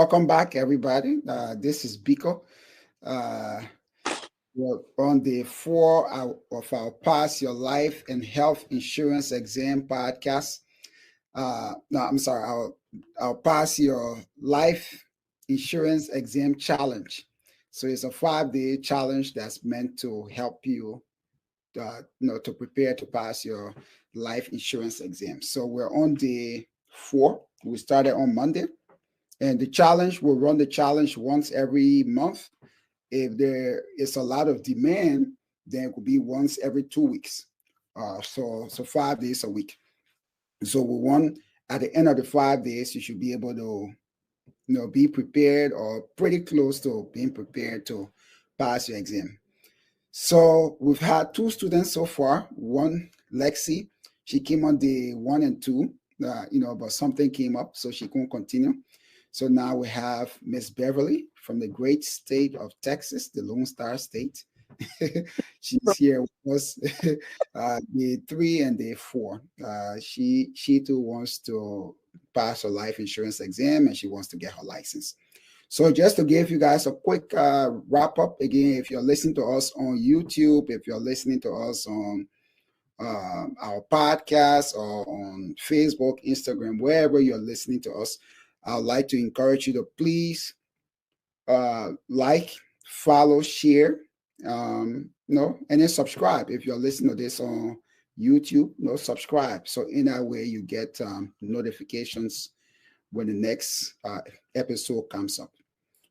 Welcome back, everybody. This is Biko. Uh, we're on the of our Pass Your Life and Health Insurance Exam podcast. No, I'm sorry, our Pass Your Life Insurance Exam Challenge. So it's a 5-day challenge that's meant to help you, to prepare to pass your life insurance exam. So we're on day 4. We started on Monday. And the challenge, we'll run the challenge once every month. If there is a lot of demand, then it could be once every 2 weeks. So 5 days a week. So we want at the end of the 5 days, you should be able to, be prepared or pretty close to being prepared to pass your exam. So we've had 2 students so far. One, Lexi, she came on day 1 and 2, but something came up, so she couldn't continue. So now we have Miss Beverly from the great state of Texas, the Lone Star State. She's here with us day 3 and day 4. She too wants to pass her life insurance exam and she wants to get her license. So just to give you guys a quick wrap up again, if you're listening to us on YouTube, if you're listening to us on our podcast or on Facebook, Instagram, wherever you're listening to us, I'd like to encourage you to please like, follow, share, and then subscribe. If you're listening to this on YouTube, subscribe. So in that way, you get notifications when the next episode comes up.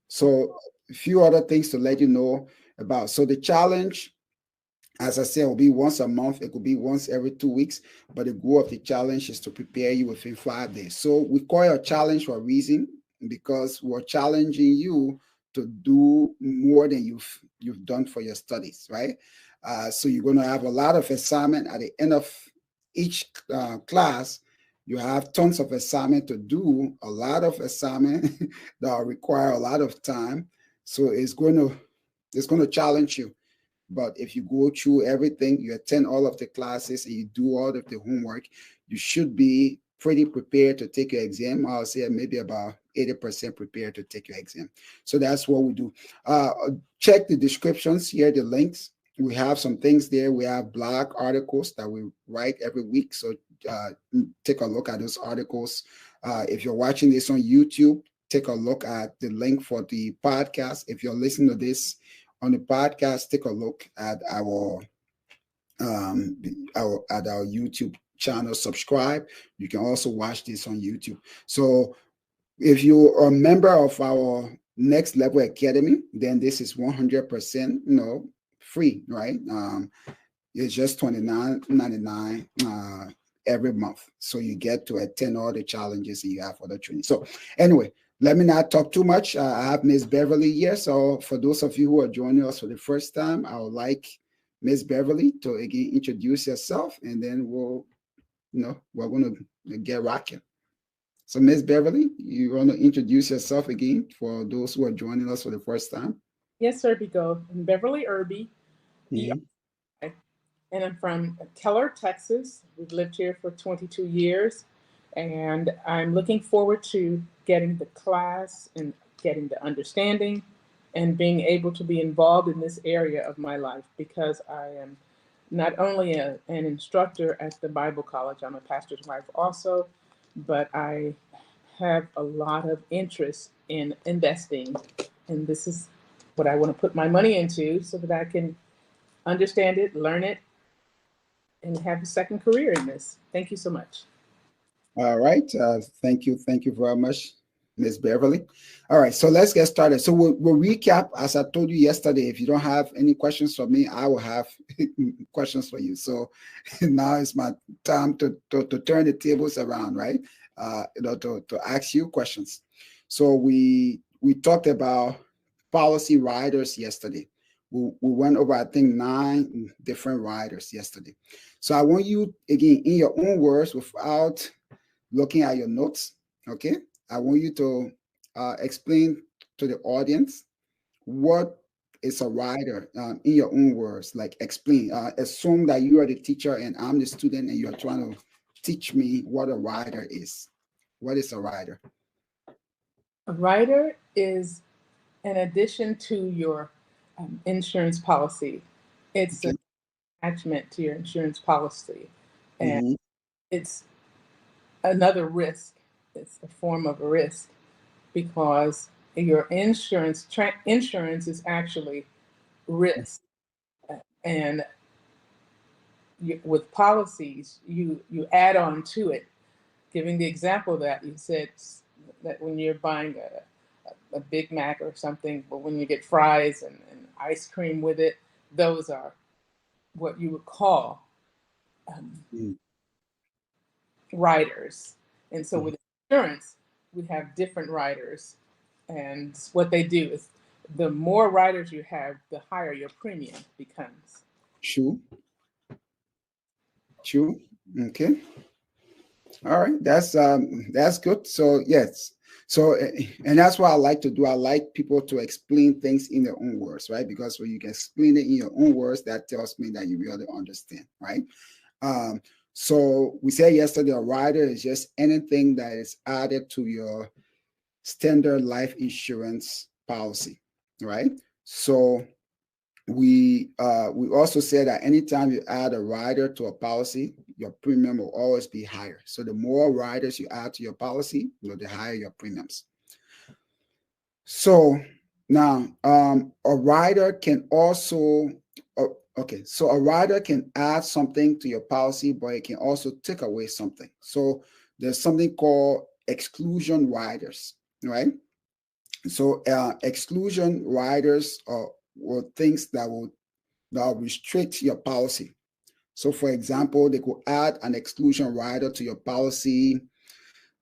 So a few other things to let you know about. So the challenge, as I said, will be once a month. It could be once every 2 weeks, but the goal of the challenge is to prepare you within 5 days. So we call it a challenge for a reason, because we're challenging you to do more than you've done for your studies, right? So you're going to have a lot of assignment at the end of each class. You have tons of assignment to do, a lot of assignment that require a lot of time. So it's going to challenge you. But if you go through everything, you attend all of the classes, and you do all of the homework, you should be pretty prepared to take your exam. I'll say maybe about 80% prepared to take your exam. So that's what we do. Check the descriptions here, the links. We have some things there. We have blog articles that we write every week. So take a look at those articles. If you're watching this on YouTube, take a look at the link for the podcast. If you're listening to this on the podcast, take a look at our YouTube channel. Subscribe. You can also watch this on YouTube. So if you are a member of our Next Level Academy, then this is 100% free, right? It's just $29.99 every month. So you get to attend all the challenges and you have other training. So anyway, let me not talk too much. I have Miss Beverly here. So for those of you who are joining us for the first time, I would like Miss Beverly to again introduce yourself, and then we're going to get rocking. So Miss Beverly, you want to introduce yourself again for those who are joining us for the first time? Yes, sir, Biko. I'm Beverly Irby, Mm-hmm. and I'm from Keller, Texas. We've lived here for 22 years, and I'm looking forward to getting the class and getting the understanding and being able to be involved in this area of my life, because I am not only an instructor at the Bible College, I'm a pastor's wife also, but I have a lot of interest in investing, and this is what I want to put my money into so that I can understand it, learn it, and have a second career in this. Thank you so much. All right. Thank you. Thank you very much, Miss Beverly. All right. So let's get started. So we'll recap. As I told you yesterday, if you don't have any questions for me, I will have questions for you. So now it's my time to turn the tables around, right? To ask you questions. So we talked about policy riders yesterday. We went over, I think, 9 different riders yesterday. So I want you, again, in your own words, without looking at your notes, okay? I want you to explain to the audience what is a rider in your own words. Like, explain. Assume that you are the teacher and I'm the student, and you're trying to teach me what a rider is. What is a rider? A rider is an addition to your insurance policy. It's Okay. an attachment to your insurance policy, and Mm-hmm. it's another risk. It's a form of a risk because your insurance is actually risk, and with policies, you add on to it. Giving the example that you said that when you're buying a Big Mac or something, but when you get fries and ice cream with it, those are what you would call um, riders. And so Mm-hmm. with insurance, we have different riders. And what they do is the more riders you have, the higher your premium becomes. True. True. Okay. All right. That's good. So yes. So and that's what I like to do. I like people to explain things in their own words, right? Because when you can explain it in your own words, that tells me that you really understand, right? Um, so we said yesterday a rider is just anything that is added to your standard life insurance policy, right? So we also said that anytime you add a rider to a policy, your premium will always be higher. So the more riders you add to your policy, the higher your premiums. So now a rider can also okay, so a rider can add something to your policy, but it can also take away something. So there's something called exclusion riders, right? So exclusion riders are things that will restrict your policy. So, for example, they could add an exclusion rider to your policy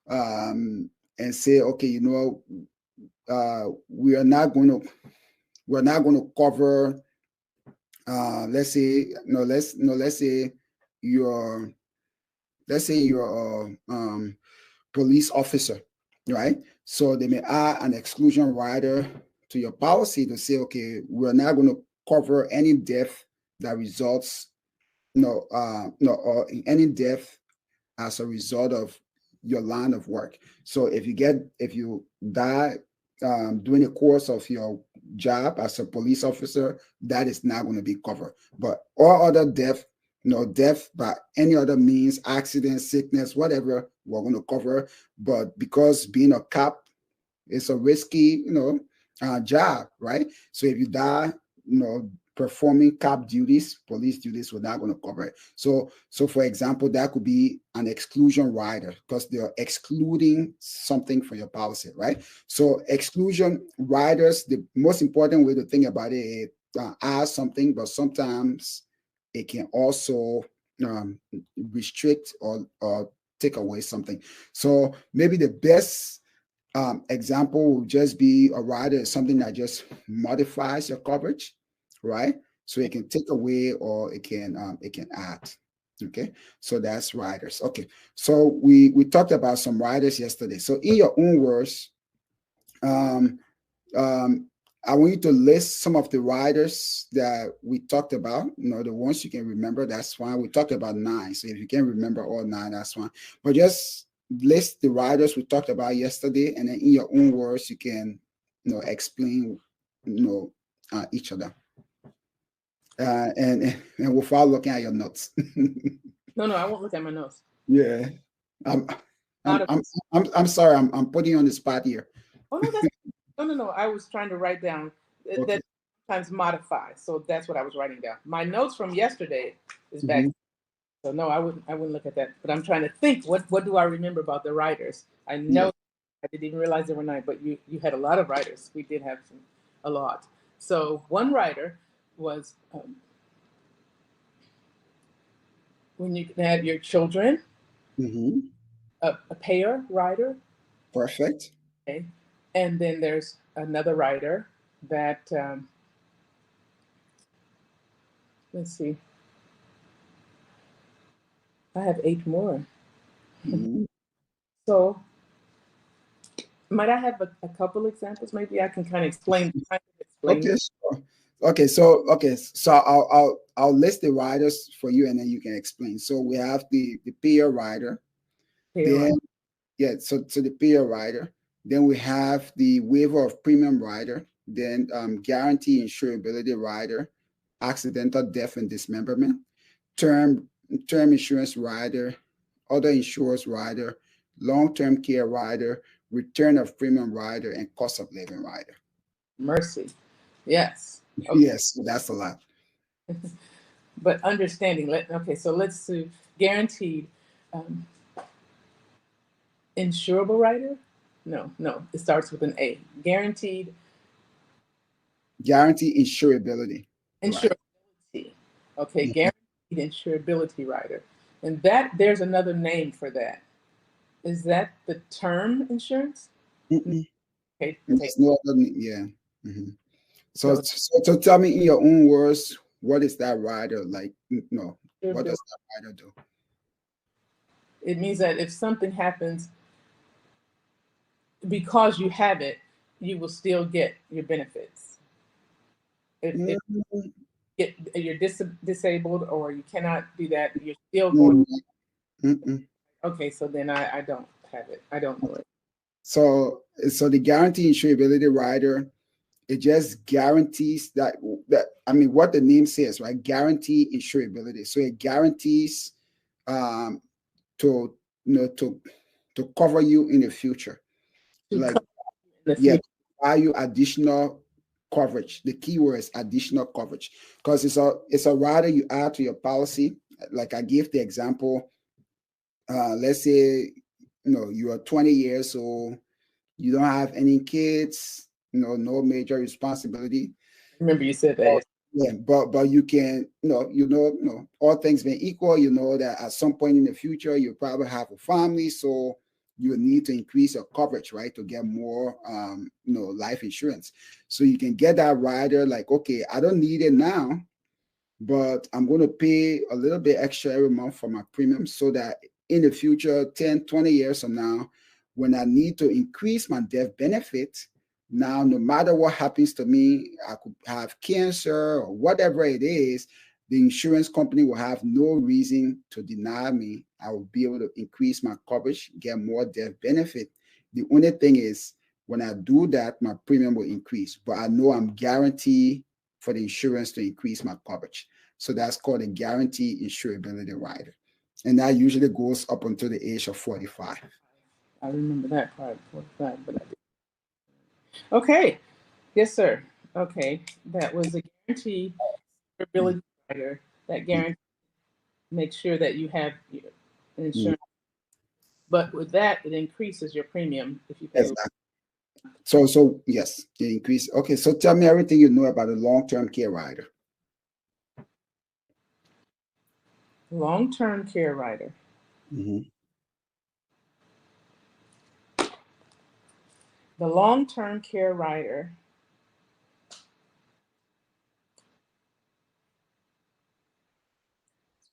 and say, okay, we are not going to cover. Let's say no, let's say you're you're a police officer, right? So they may add an exclusion rider to your policy to say, okay, we're not going to cover any death that results or any death as a result of your line of work. So if you die during the course of your job as a police officer, that is not going to be covered. But all other death, death by any other means, accident, sickness, whatever, we're going to cover. But because being a cop it's a risky, job, right? So if you die, performing cop duties, police duties, we're not going to cover it. So for example, that could be an exclusion rider because they're excluding something from your policy, right? So exclusion riders, the most important way to think about it is add something, but sometimes it can also restrict or take away something. So maybe the best example will just be a rider is something that just modifies your coverage, right? So it can take away or it can add. Okay, so that's riders. Okay, so we talked about some riders yesterday. So in your own words, um, um, I want you to list some of the riders that we talked about. The ones you can remember, that's fine. We talked about 9. So if you can remember all 9, that's fine. But just list the riders we talked about yesterday, and then in your own words, you can, explain, each of them. And without looking at your notes. No, I won't look at my notes. Yeah. I'm, Not I'm, a, I'm, I'm sorry. I'm putting you on the spot here. oh no, no. I was trying to write down Okay. that sometimes modify. So that's what I was writing down. My notes from yesterday is back. Mhm. So no, I wouldn't look at that. But I'm trying to think. What do I remember about the writers? I Yeah. know I didn't even realize there were 9, but you had a lot of writers. We did have a lot. So one writer was when you had your children, Mhm. a payer writer, Perfect. okay, and then there's another writer that let's see, I have 8 more. Mhm. So might I have a couple examples? Maybe I can kind of explain. Okay. So I'll list the riders for you, and then you can explain. So we have the peer rider. Payer writer. Then yeah. So the peer rider. Then we have the waiver of premium rider, then guarantee insurability rider, accidental death and dismemberment, term term insurance rider, other insurers rider, long-term care rider, return of premium rider, and cost of living rider. Mercy. Yes. Okay. Yes, so that's a lot. But understanding, okay, so let's do guaranteed um, insurable rider? No, it starts with an A. Guaranteed Guarantee insurability rider. insurability. Okay, guaranteed insurability rider. And that there's another name for that. Is that the term insurance? Mm-mm. Okay, There's no other, yeah. Mhm. So, so so tell me in your own words, what is that rider like? No, what does that rider do? it means that if something happens because you have it, you will still get your benefits. If Mm, you're disabled or you cannot do that, you're still going. mm, mm-mm. Okay, so then I don't have it. I don't know it. So the guarantee insurability rider, it just guarantees that I mean what the name says, right? Guarantee insurability. So it guarantees um to to cover you in the future. To Like come in the yeah, future. provide you additional coverage. The keyword is additional coverage because it's a rider you add to your policy. Like I gave the example, let's say you are 20 years old, you don't have any kids, no major responsibility. Remember you said that. Yeah, but you can, all things being equal, you know that at some point in the future you probably have a family, so you need to increase your coverage, right, to get more, life insurance. So you can get that rider, like, okay, I don't need it now, but I'm going to pay a little bit extra every month for my premium so that in the future, 10, 20 years from now, when I need to increase my death benefit, now, no matter what happens to me, I could have cancer or whatever it is, the insurance company will have no reason to deny me. I will be able to increase my coverage, get more death benefit. The only thing is, when I do that, my premium will increase, but I know I'm guaranteed for the insurance to increase my coverage. So that's called a guarantee insurability rider. And that usually goes up until the age of 45. I remember that part, 45, but I did. Okay. Yes, sir. Okay. That was a guarantee ability rider that guarantee make sure that you have your Mm, insurance. But with that, it increases your premium if you pay. exactly. So yes, the increase. Okay, so tell me everything you know about a long-term care rider. Long-term care rider. Mhm. The long-term care rider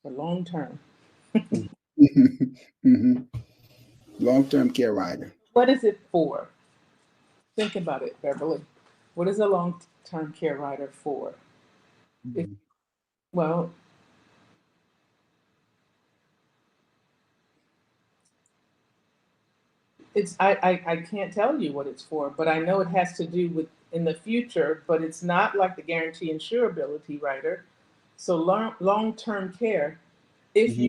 for long term. Mhm. Long-term care rider. What is it for? Think about it, Beverly. What is a long-term care rider for? If, Mhm. well, I can't tell you what it's for, but I know it has to do with in the future, but it's not like the guarantee insurability rider. So long-term care, if Mhm. you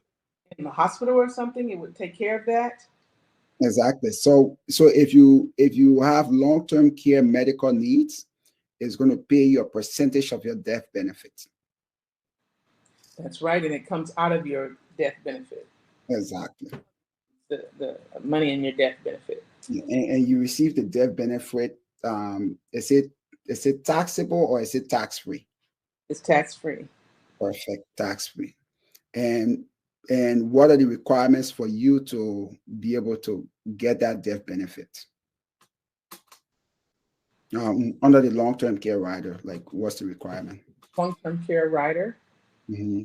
in the hospital or something, it would take care of that. Exactly. So if you have long-term care medical needs, it's going to pay you a percentage of your death benefit. That's right, and it comes out of your death benefit, Exactly. the money in your death benefit. And you receive the death benefit. Is it taxable or is it tax free? It's tax-free. Perfect, tax free. And and what are the requirements for you to be able to get that death benefit under the long term care rider? Like, what's the requirement? Long-term care rider, Hmm.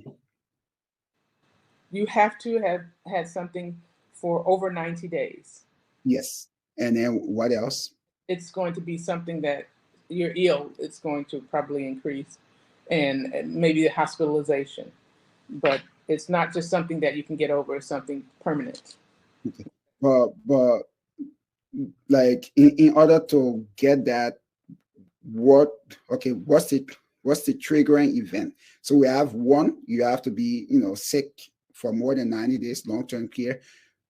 you have to have had something for over 90 days. Yes. And then what else? It's going to be something that you're ill, it's going to probably increase, and maybe the hospitalization. But it's not just something that you can get over, it's something permanent. Okay. But like in order to get that, what okay, what's the triggering event? So we have one, you have to be, sick for more than 90 days, long-term care.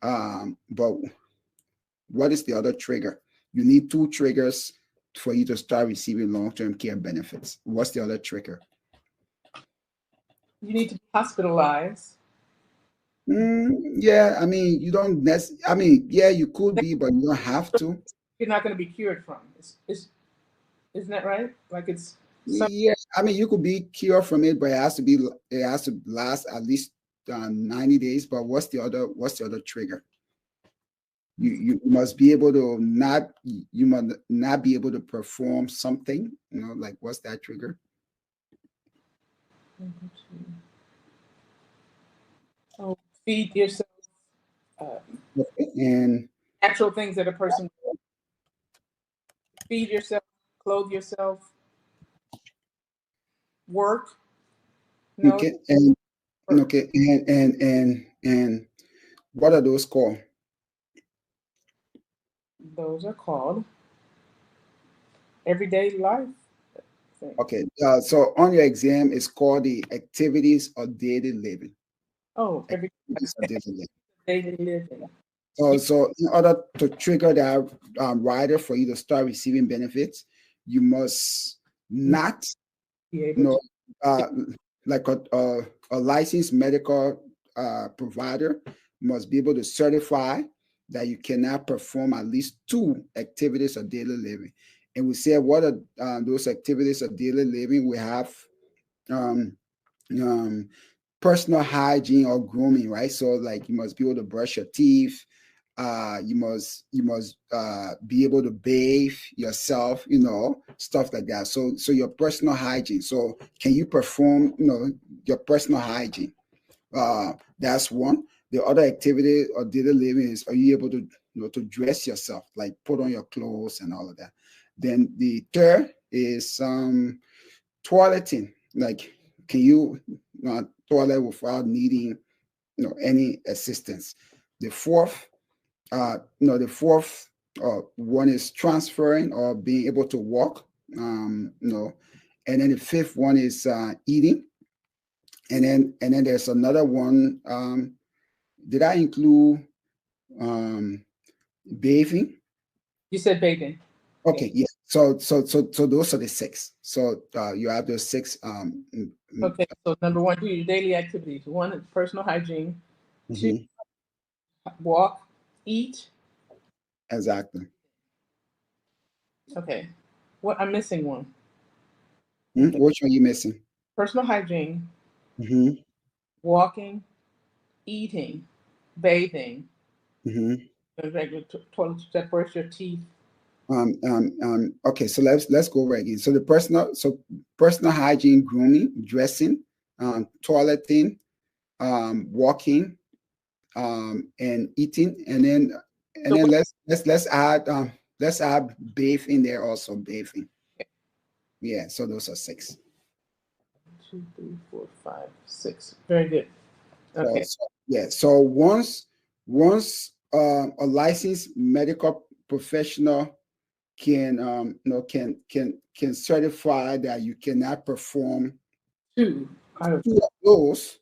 But what is the other trigger? You need two triggers for you to start receiving long-term care benefits. What's the other trigger? You need to be hospitalized. Yeah, I mean, you don't necessarily, I mean, yeah, you could be, but you don't have to. You're not going to be cured from. Isn't that right? Like it's some. Yeah, I mean, you could be cured from it, but it has to last at least 90 days. But what's the other trigger? You must be able to not, you must not be able to perform something, like what's that trigger? Oh, feed yourself. Uh, Okay. And Natural things that a person feed yourself, clothe yourself, work. No, okay, and work. okay, and what are those called? Those are called everyday life things. Okay, so on your exam, it's called the activities of daily living. Oh, Activities of daily living. daily living. So in order to trigger that rider for you to start receiving benefits, you must not, Be you able know, to. uh, like a licensed medical provider must be able to certify that you cannot perform at least two activities of daily living. And we say, what are those activities of daily living? We have um, um, personal hygiene or grooming, right? So like you must be able to brush your teeth. You must be able to bathe yourself, stuff like that. So your personal hygiene. So can you perform, your personal hygiene? That's one. The other activity or daily living is, are you able to, to dress yourself, like put on your clothes and all of that? Then the third is toileting. Like, can you toilet without needing, any assistance? The fourth, the fourth one is transferring or being able to walk. And then the fifth one is eating. And then there's another one. Did I include um, bathing? You said bathing. Yeah. Okay, yeah. So those are the six. So you have those six. Okay. So number one, do your daily activities. One is personal hygiene. Two, Mhm, walk, eat. exactly. Okay. What I'm missing one. Okay. Which one are you missing? Personal hygiene, Hmm. walking, eating, bathing, Hmm. regular toilet that brush your teeth. Okay, so let's go right again. So personal hygiene, grooming, dressing, toileting, walking, and eating, and So then what? let's add bathe in there also, bathing. Yeah, so those are six. 2, 3, 4, 5, 6. Very good. Okay. Yeah, so once a licensed medical professional can can certify that you cannot perform Two out of two of those,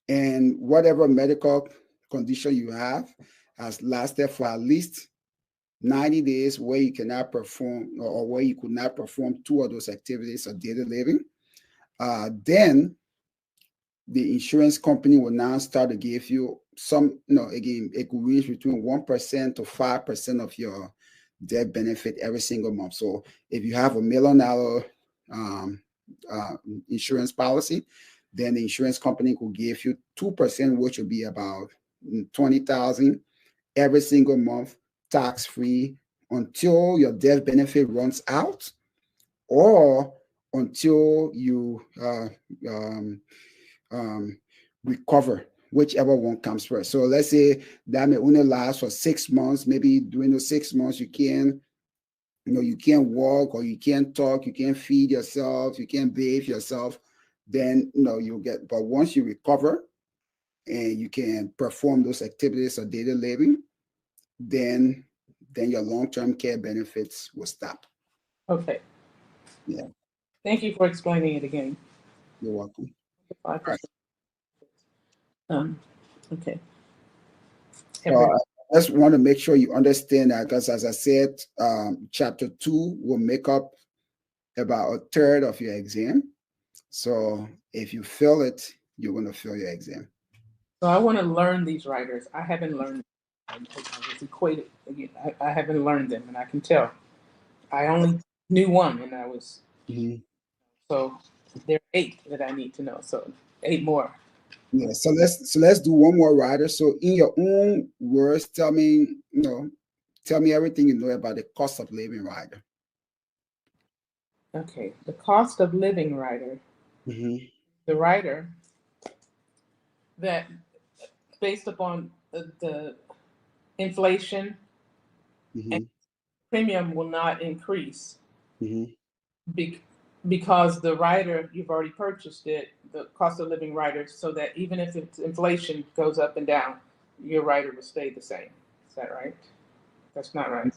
and whatever medical condition you have has lasted for at least 90 days where you cannot perform, or where you could not perform two of those activities of daily living, then the insurance company will now start to give you some, again, it could range between 1% to 5% of your death benefit every single month. So if you have $1 million um, uh, insurance policy, then the insurance company could give you 2%, which will be about 20,000 every single month, tax free, until your death benefit runs out, or until you um, um, recover, whichever one comes first. So let's say that may only last for 6 months. Maybe during those 6 months, you can't walk, or you can't talk, you can't feed yourself, you can't bathe yourself. Then you'll get. But once you recover and you can perform those activities of daily living, then then your long-term care benefits will stop. Okay. Yeah. Thank you for explaining it again. You're welcome. 5%. Okay. I just want to make sure you understand that, because as I said, chapter 2 will make up about a third of your exam. So if you fail it, you're going to fail your exam. So I want to learn these writers. I haven't learned them. I was equated. Again, I haven't learned them, and I can tell. I only knew one, and I was so there are 8 that I need to know. So 8 more. Yeah. So let's do one more rider. So in your own words, tell me everything you know about the cost of living rider. Okay, the cost of living rider. The rider that, based upon the inflation, and premium will not increase because the rider, you've already purchased it, the cost of living rider, so that even if it's inflation goes up and down, your rider will stay the same. Is that right? That's not right.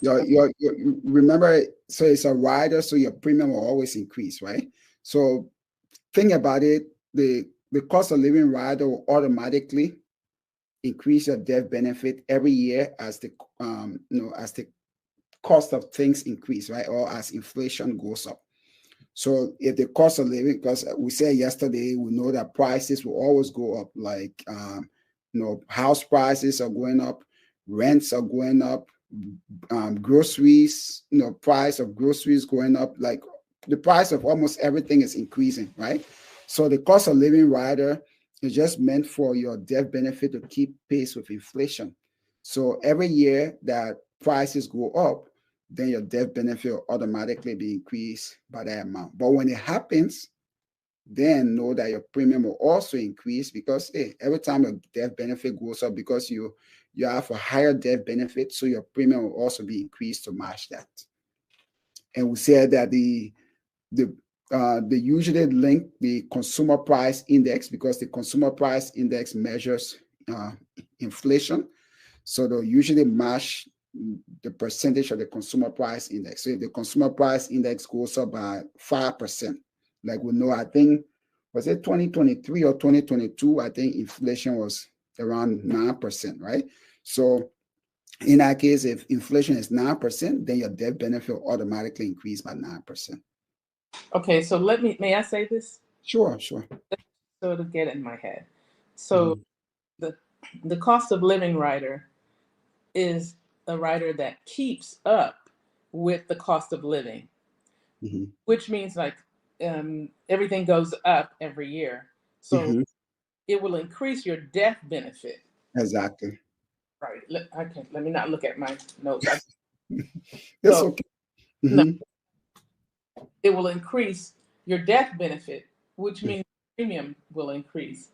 You remember, so it's a rider, so your premium will always increase, right? So think about it, the cost of living rider will automatically increase your death benefit every year as the as the cost of things increase, right? Or as inflation goes up. So if the cost of living, because we said yesterday, we know that prices will always go up, like house prices are going up, rents are going up, groceries, price of groceries going up, like the price of almost everything is increasing, right? So the cost of living rider is just meant for your death benefit to keep pace with inflation. So every year that prices go up, then your death benefit will automatically be increased by that amount. But when it happens, then know that your premium will also increase, because every time your death benefit goes up, because you have a higher death benefit, so your premium will also be increased to match that. And we said that they usually link the consumer price index, because the consumer price index measures inflation. So they'll usually match the percentage of the consumer price index. So if the consumer price index goes up by 5%, like we know, I think, was it 2023 or 2022? I think inflation was around 9%, right? So in that case, if inflation is 9%, then your death benefit will automatically increase by 9%. Okay, so may I say this? Sure. So to get it in my head. So the cost of living rider is a rider that keeps up with the cost of living, which means like everything goes up every year. So it will increase your death benefit. Exactly. Right. Okay, let me not look at my notes. That's okay. No, it will increase your death benefit, which means premium will increase.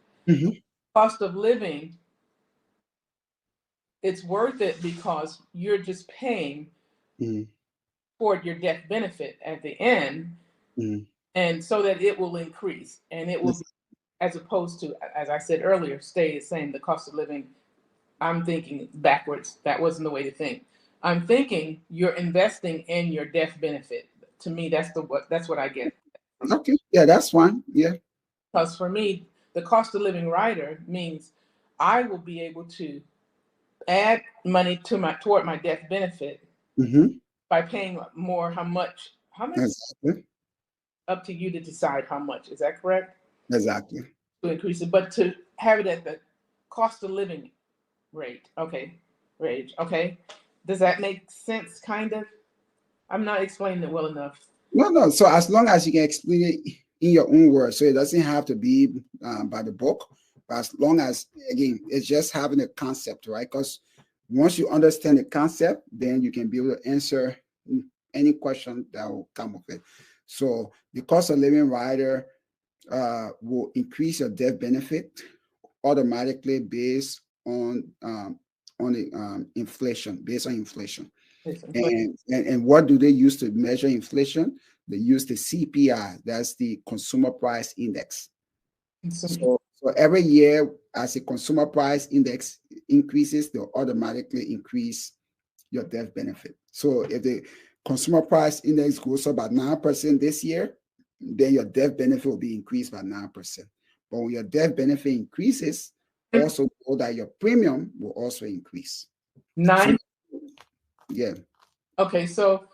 Cost of living, it's worth it because you're just paying for your death benefit at the end, and so that it will increase, and it will be, as opposed to, as I said earlier, stay the same. The cost of living, I'm thinking backwards. That wasn't the way to think. I'm thinking you're investing in your death benefit. To me, that's what I get. Okay, yeah, that's fine. Yeah. Because for me, the cost of living rider means I will be able to add money toward my death benefit by paying more. How much? Exactly. Up to you to decide how much. Is that correct? Exactly. To increase it, but to have it at the cost of living rate. Okay. Okay. Does that make sense? Kind of. I'm not explaining it well enough. No. So as long as you can explain it in your own words, so it doesn't have to be by the book, but as long as, again, it's just having a concept, right? Because once you understand the concept, then you can be able to answer any question that will come with it. So the cost of living rider will increase your death benefit automatically based on the inflation, based on inflation. And what do they use to measure inflation? They use the CPI, that's the consumer price index. So every year, as a consumer price index increases, they'll automatically increase your death benefit. So if the consumer price index goes up by 9% this year, then your death benefit will be increased by 9%. But when your death benefit increases, also know that your premium will also increase. 9. So, yeah. Okay, so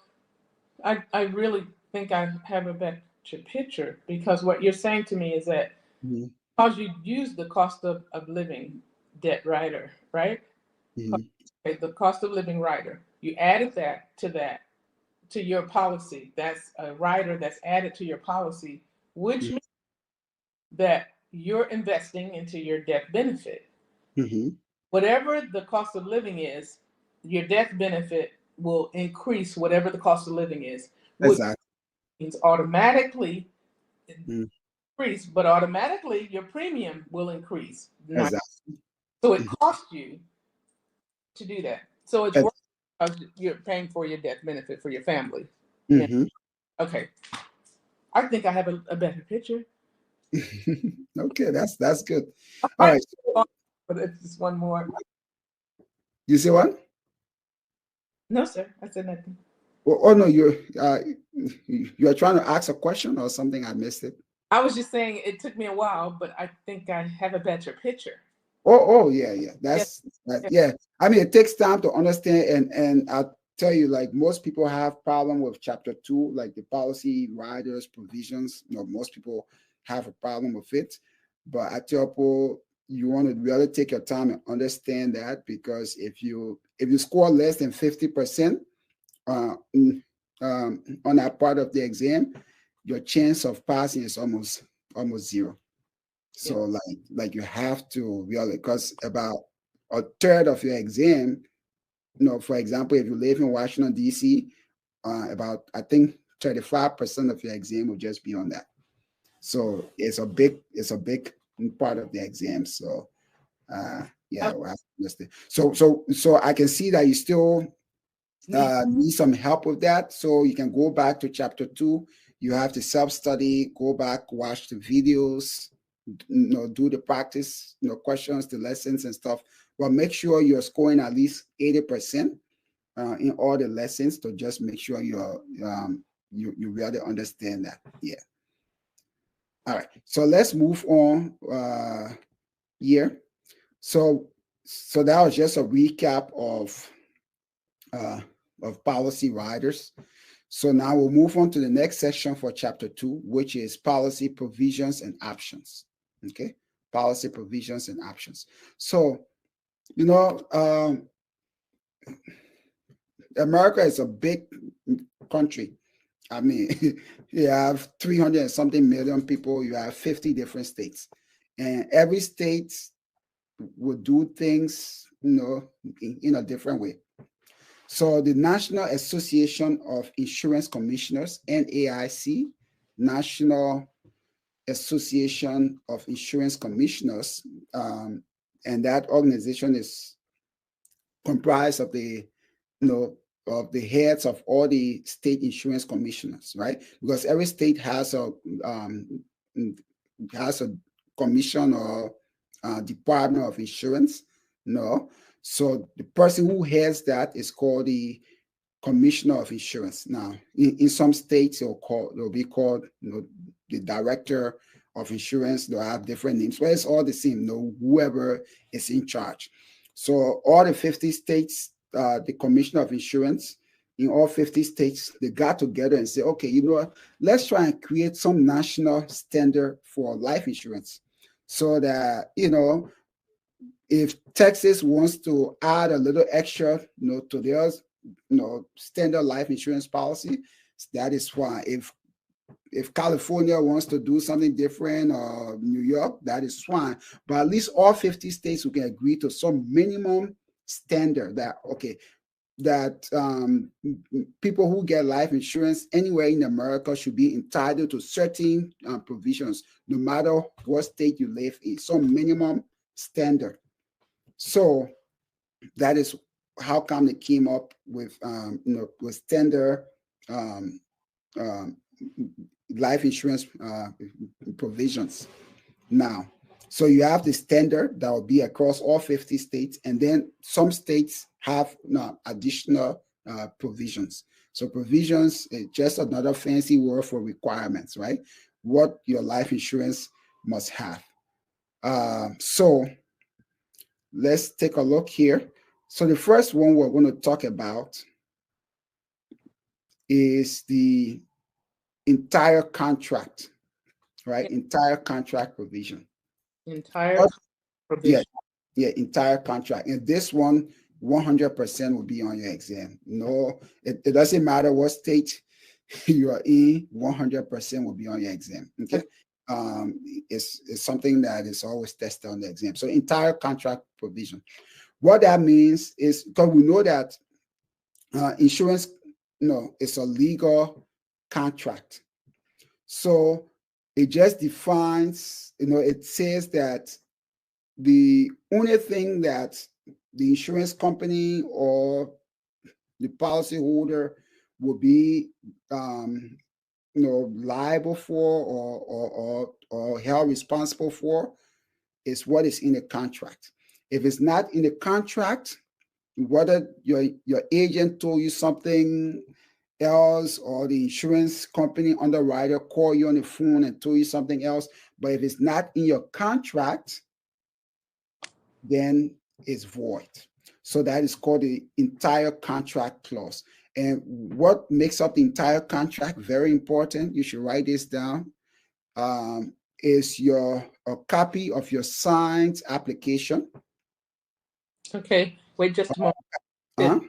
I really think I have a better picture, because what you're saying to me is that because you use the cost of living debt rider, right? Okay, the cost of living rider, you added that to your policy. That's a rider that's added to your policy, which means that you're investing into your death benefit. Whatever the cost of living is, your death benefit will increase whatever the cost of living is, which means automatically increase, but automatically your premium will increase. Exactly. So it costs you to do that. So it's worth because you're paying for your death benefit for your family. Yeah. Okay. I think I have a better picture. Okay, that's good. All right. But it's just one more. You say what? No, sir. I said nothing. Well, oh no, you're trying to ask a question or something. I missed it. I was just saying it took me a while, but I think I have a better picture. Oh yeah. Yeah. I mean, it takes time to understand, and I'll tell you, like most people have problem with chapter 2, like the policy riders provisions. Most people have a problem with it, but I tell people you want to really take your time and understand that, because if you score less than 50% on that part of the exam, your chance of passing is almost zero. So like you have to really, because about a third of your exam, for example, if you live in Washington, D.C., about, I think 35% of your exam will just be on that. So it's a big part of the exam. So yeah, we'll have to understand. So I can see that you still need some help with that. So you can go back to chapter 2. You have to self-study, go back, watch the videos, do the practice, questions, the lessons and stuff. But make sure you're scoring at least 80% in all the lessons, to just make sure you really understand that. Yeah. All right. So let's move on here. So that was just a recap of policy riders. So now we'll move on to the next section for chapter 2, which is policy provisions and options. Okay, policy provisions and options. So, America is a big country. I mean, you have 300 and something million people. You have 50 different states, and every state will do things, in a different way. So the National Association of Insurance Commissioners, NAIC, National Association of Insurance Commissioners, and that organization is comprised of the heads of all the state insurance commissioners, right? Because every state has a commission or department of insurance. So the person who heads that is called the commissioner of insurance. Now, in some states, they'll be called, the director of insurance. They'll have different names, but it's all the same. Whoever is in charge. So all the 50 states, the commissioner of insurance in all 50 states, they got together and say, okay, you know what? Let's try and create some national standard for life insurance, so that if Texas wants to add a little extra, to their, standard life insurance policy, that is fine. If California wants to do something different, or New York, that is fine. But at least all 50 states will can agree to some minimum standard that, okay, that people who get life insurance anywhere in America should be entitled to certain provisions, no matter what state you live in, some minimum standard. So that is how come they came up with with standard life insurance provisions. Now, So you have the standard that will be across all 50 states, and then some states have additional provisions. So provisions is just another fancy word for requirements, right? What your life insurance must have. So let's take a look here. So the first one we're going to talk about is the entire contract, right? Entire contract provision. Entire Yeah, provision. yeah, entire contract. And this one, 100% will be on your exam. No, it doesn't matter what state you are in, 100% will be on your exam. Okay. It's something that is always tested on the exam. So entire contract provision. What that means is because we know that insurance, it's a legal contract. So it just defines, it says that the only thing that the insurance company or the policyholder will be, liable for or held responsible for is what is in the contract. If it's not in the contract, whether your agent told you something else or the insurance company underwriter called you on the phone and told you something else, but if it's not in your contract, then it's void. So that is called the entire contract clause. And what makes up the entire contract, very important, you should write this down, is a copy of your signed application. Okay, wait just a moment. Uh,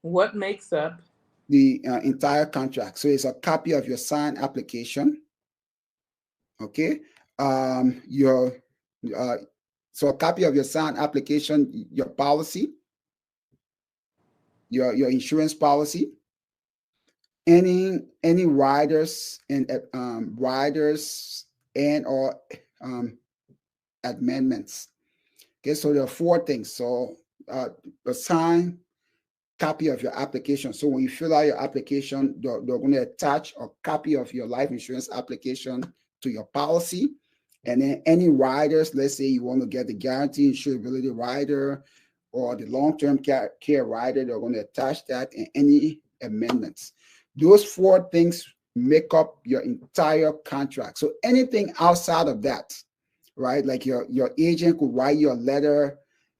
What makes up the entire contract. So it's a copy of your signed application. Okay. So a copy of your signed application, your policy, your insurance policy, any riders and or amendments. Okay, so there are four things. So a signed copy of your application. So when you fill out your application, they're going to attach a copy of your life insurance application to your policy. And then any riders, let's say you want to get the guarantee insurability rider or the long-term care rider, they're going to attach that, and any amendments. Those four things make up your entire contract. So anything outside of that, right? Like your agent could write you a letter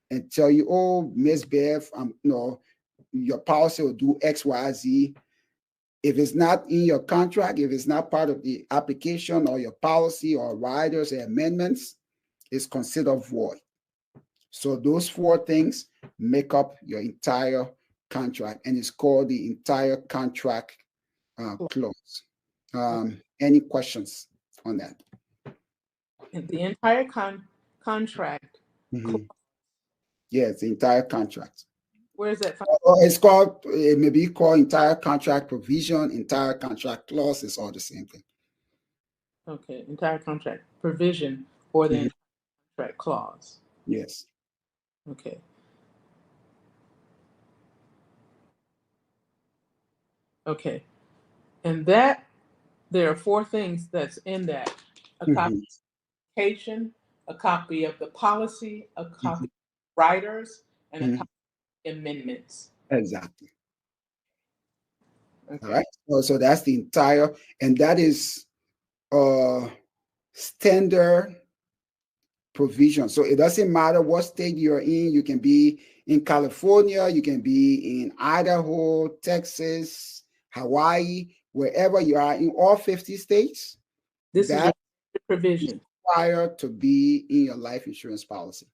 and tell you, oh, Miss Bev, your policy will do X, Y, Z. If it's not in your contract, if it's not part of the application or your policy or riders or amendments, it's considered void. So those four things make up your entire contract, and it's called the entire contract clause. Any questions on that? the entire contract? Mm-hmm. Yes, the entire contract. Where is that from? It may be called entire contract provision, entire contract clause. It's all the same thing. Okay, entire contract provision or the entire contract clause. Yes. Okay. Okay. And that there are four things that's in that: a copy of the application, a copy of the policy, a copy of riders, and a copy of amendments. Exactly. Okay. All right. So that's the entire, and that is standard provision. So it doesn't matter what state you're in. You can be in California, you can be in Idaho, Texas, Hawaii, wherever you are in all 50 states. This is your provision. Required to be in your life insurance policy.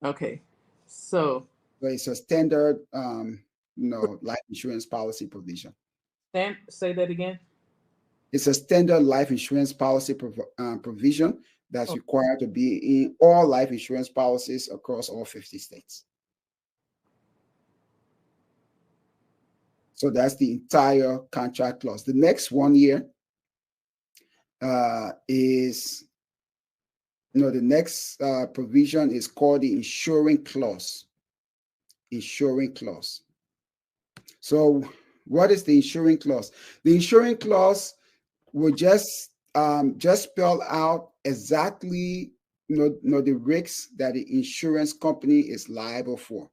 Okay. So it's a standard life insurance policy provision. Say that again. It's a standard life insurance policy provision that's required to be in all life insurance policies across all 50 states. So that's the entire contract clause. The next one here is, the next provision is called the insuring clause. Insuring clause. So what is the insuring clause? The insuring clause will just spell out exactly know the risks that the insurance company is liable for.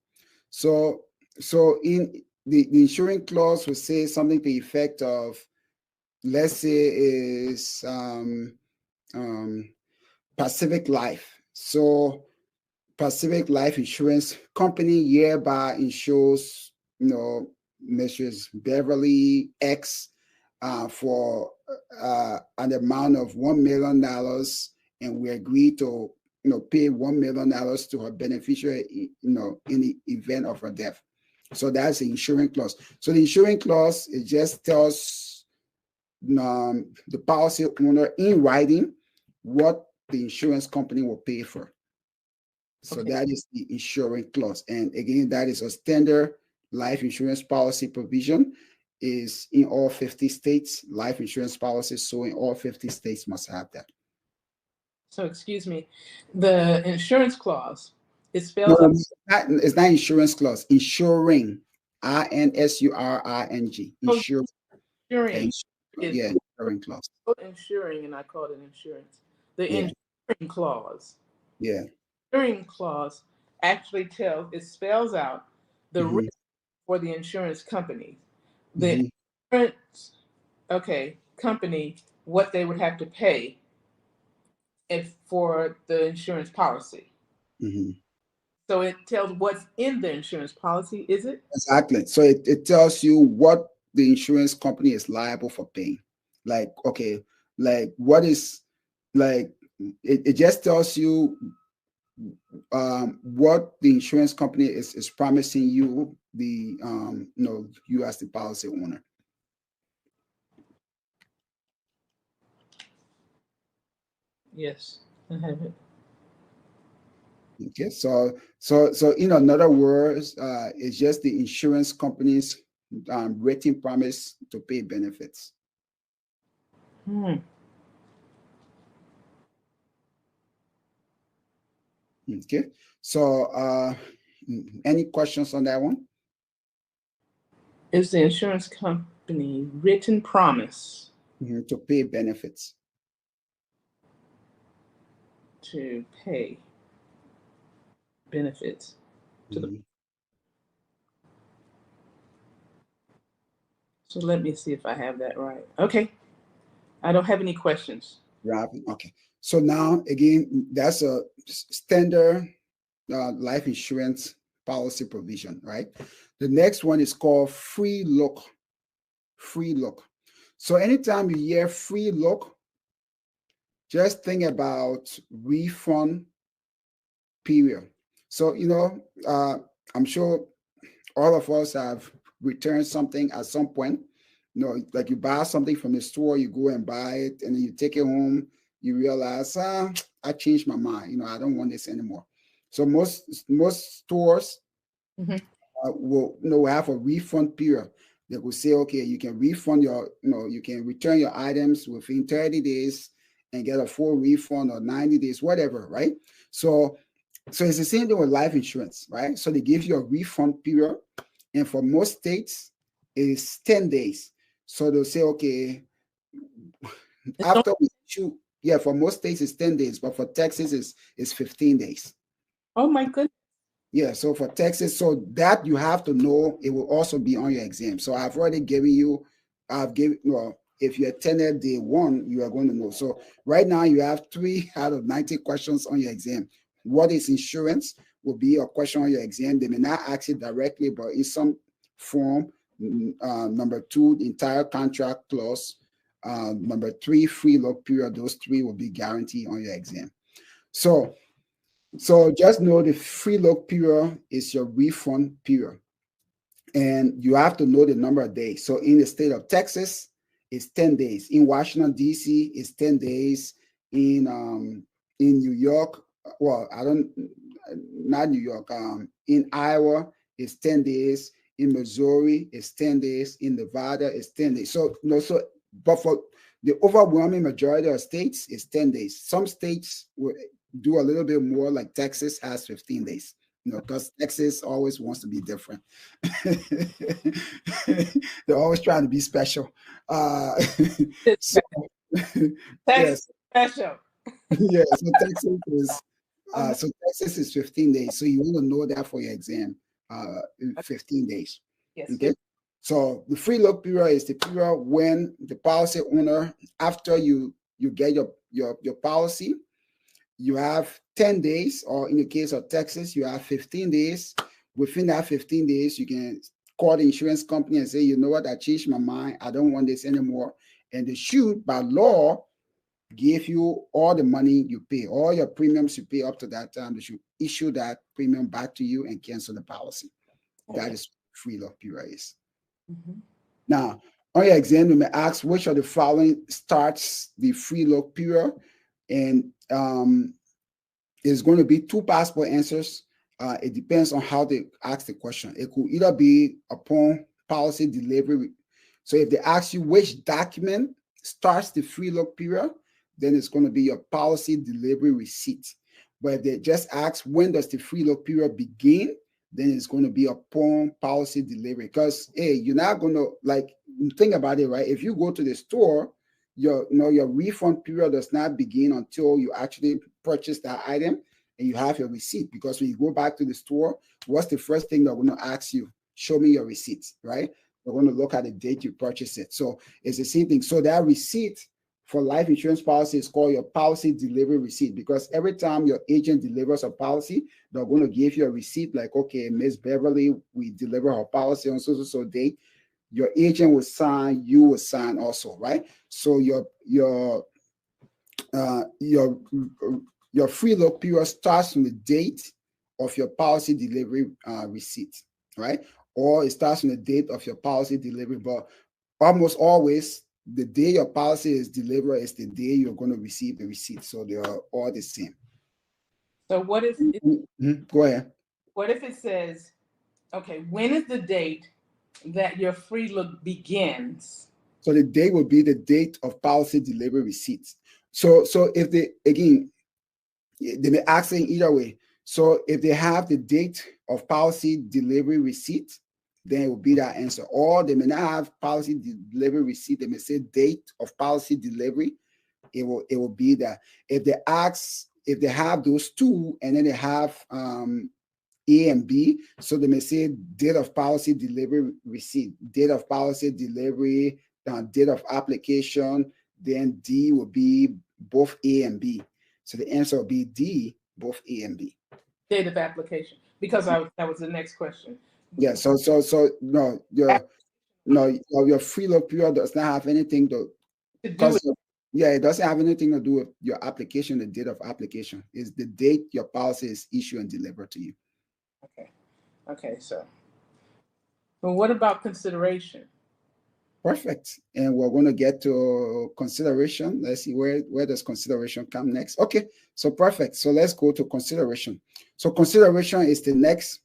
So in the insurance clause will say something to the effect of, let's say, is Pacific Life. So Pacific Life Insurance Company hereby insures, Mrs. Beverly X for an amount of $1 million, and we agree to, pay $1 million to her beneficiary, in the event of her death. So that's the insurance clause. So the insurance clause, it just tells the policy owner in writing what the insurance company will pay for. So that is the insurance clause. And again, that is a standard life insurance policy provision, is in all 50 states. Life insurance policies, so in all 50 states must have that. So excuse me, the insurance clause, it spells out. It's not insurance clause, insuring, INSURING, insuring. Insuring. Yeah, insuring clause. Insuring, and I call it insurance. The Yeah. insuring clause. Yeah. Insuring clause actually it spells out the risk for the insurance company. The insurance, company, what they would have to pay for the insurance policy. So it tells what's in the insurance policy, is it? Exactly. So it tells you what the insurance company is liable for paying. Like, okay, like what is, like, it just tells you what the insurance company is promising you, you as the policy owner. Yes, I have it. Okay, so in other words, it's just the insurance company's written promise to pay benefits. Okay, so any questions on that one? Is the insurance company written promise to pay benefits? To pay benefits to the. So let me see if I have that right. Okay, I don't have any questions. Okay, so now again, that's a standard life insurance policy provision, right? The next one is called free look. Free look. So anytime you hear free look, just think about refund period. So, I'm sure all of us have returned something at some point. Like you buy something from the store, you go and buy it, and then you take it home, you realize, I changed my mind. I don't want this anymore. So most stores will have a refund period. They will say, okay, you can refund you can return your items within 30 days and get a full refund, or 90 days, whatever, right? So it's the same thing with life insurance, right? So they give you a refund period, and for most states, it's 10 days. So they'll say, okay, after we issue, for most states it's 10 days, but for Texas it's 15 days. Oh my goodness. Yeah, so for Texas, so that you have to know, it will also be on your exam. So I've already given you, if you attended day one, you are going to know. So right now you have 3 out of 90 questions on your exam. What is insurance will be a question on your exam. They may not ask it directly, but in some form. Number 2, the entire contract clause. Number 3, free look period. Those 3 will be guaranteed on your exam. So just know the free look period is your refund period. And you have to know the number of days. So in the state of Texas, it's 10 days. In Washington, D.C., it's 10 days. In New York, not New York. In Iowa, it's 10 days. In Missouri, it's 10 days. In Nevada, it's 10 days. But for the overwhelming majority of states, it's 10 days. Some states will do a little bit more, like Texas has 15 days. Because Texas always wants to be different. They're always trying to be special. Texas special. Yeah, so Texas So Texas is 15 days. So you want to know that for your exam, in 15 days. Yes. Okay. So the free look period is the period when the policy owner, after you get your policy, you have 10 days, or in the case of Texas, you have 15 days. Within that 15 days, you can call the insurance company and say, you know what, I changed my mind. I don't want this anymore. And they should, by law, give you all the money you pay, all your premiums you pay up to that time. They should issue that premium back to you and cancel the policy. Okay. That is free look period is. Mm-hmm. Now, on your exam, you may ask which of the following starts the free look period, and it's going to be two possible answers. It depends on how they ask the question. It could either be upon policy delivery. So if they ask you which document starts the free look period, then it's going to be your policy delivery receipt. But if they just ask when does the free look period begin, then it's going to be upon policy delivery. Because hey, you're not going to, like, think about it, right? If you go to the store, your refund period does not begin until you actually purchase that item and you have your receipt. Because when you go back to the store, what's the first thing they're going to ask you? Show me your receipt, right? They're going to look at the date you purchased it. So it's the same thing. So that receipt for life insurance policy is called your policy delivery receipt, because every time your agent delivers a policy, they're going to give you a receipt like, okay, Miss Beverly, we deliver her policy on so date. Your agent will sign, you will sign also, right? So your free look period starts from the date of your policy delivery receipt, right? Or it starts from the date of your policy delivery, but almost always the day your policy is delivered is the day you're going to receive the receipt. So they are all the same. So what if go ahead. What if it says, okay, when is the date that your free look begins? So the date will be the date of policy delivery receipts. So if they, again, they may ask it either way. So if they have the date of policy delivery receipt, then it will be that answer. Or they may not have policy delivery receipt. They may say date of policy delivery. It will be that. If they have those two and then they have A and B, so they may say date of policy delivery receipt, date of policy delivery, date of application, then D will be both A and B. So the answer will be D, both A and B. Date of application, because that was the next question. Yeah. So no, your free look period does not have anything to do with. Yeah, it doesn't have anything to do with your application. The date of application is the date your policy is issued and delivered to you. Okay. So, but what about consideration? Perfect. And we're going to get to consideration. Let's see where does consideration come next. Okay, so perfect. So let's go to consideration. So consideration is the next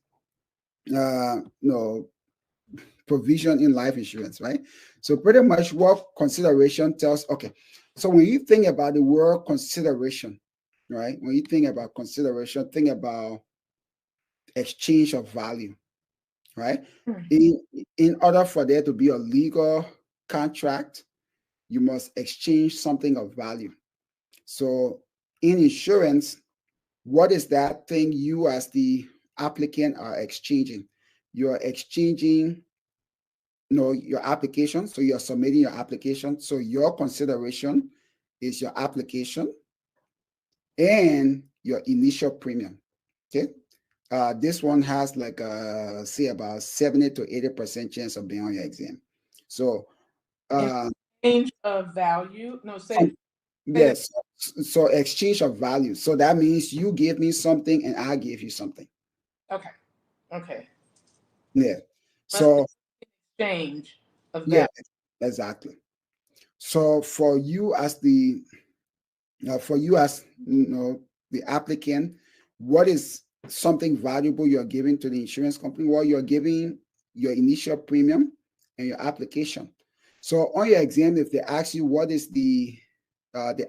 provision in life insurance, right? So pretty much what consideration tells, okay, so when you think about the word consideration, right? When you think about consideration, think about exchange of value, right? In order for there to be a legal contract, you must exchange something of value. So in insurance, what is that thing you as the applicant are exchanging? You're exchanging your application. So you're submitting your application. So your consideration is your application and your initial premium. Okay. This one has like say about 70 to 80% chance of being on your exam. So exchange of value. No, say yes. So exchange of value. So that means you give me something and I give you something. Okay. Yeah. So exchange of value. Yeah, exactly. So for you as the applicant, what is something valuable you're giving to the insurance company? Well, you're giving your initial premium and your application. So on your exam, if they ask you what is the